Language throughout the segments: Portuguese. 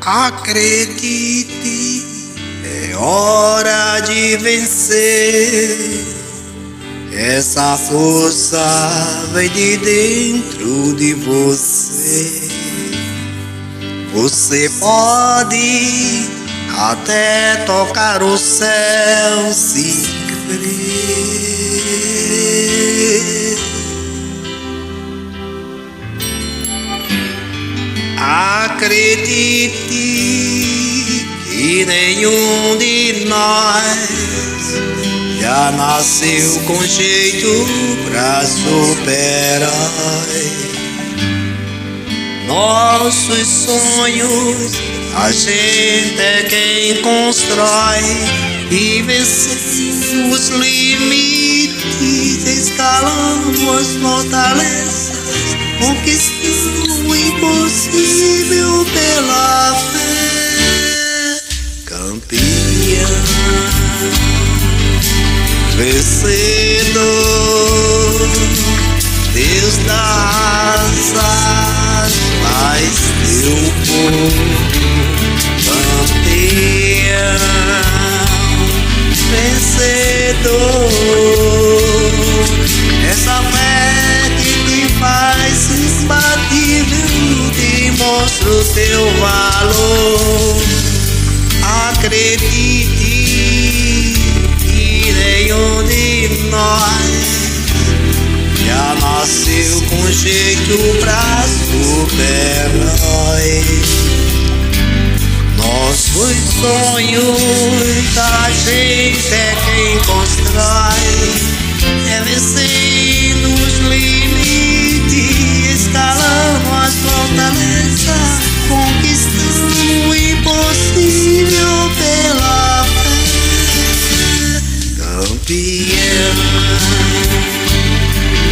Acredite, é hora de vencer. Essa força vem de dentro de você. Você pode até tocar o céu se crer. Acredite que nenhum de nós já nasceu com jeito pra super-herói. Nossos sonhos a gente é quem constrói e vencendo os limites, escalando as fortalezas, conquistando o impossível pela fé. Campeão, vencedor, Deus dá asas, faz teu povo campeão, vencedor. Essa fé que te faz imbatível, te mostra o teu valor. Acredite que nenhum de nós já nasceu com jeito pra super-herói. Nossos sonhos a gente é quem constrói, é vencendo os limites, escalando as fortalezas, conquistando o impossível pela fé. Campeão,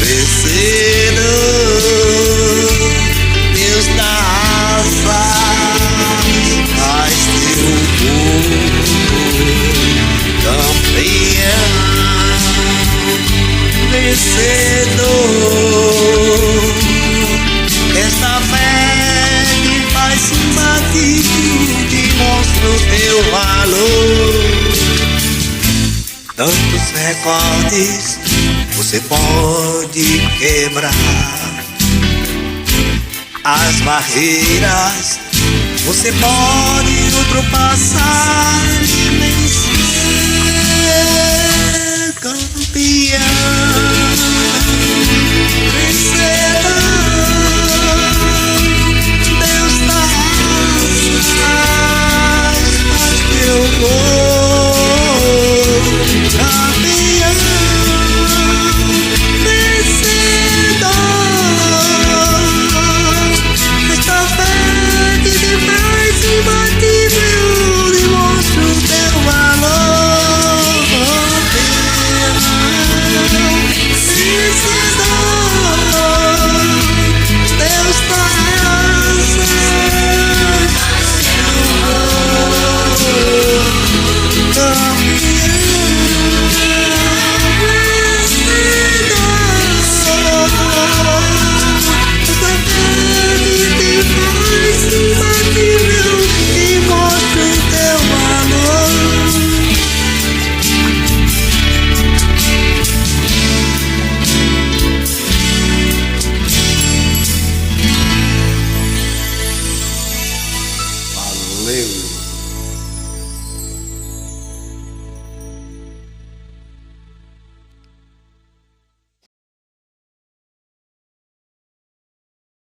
vencedor, Deus dá asas, faz teu povo campeão, vencedor. Essa fé que faz imbatível, te mostra o teu valor. Tantos recordes você pode quebrar, as barreiras você pode ultrapassar e vencer. Campeão,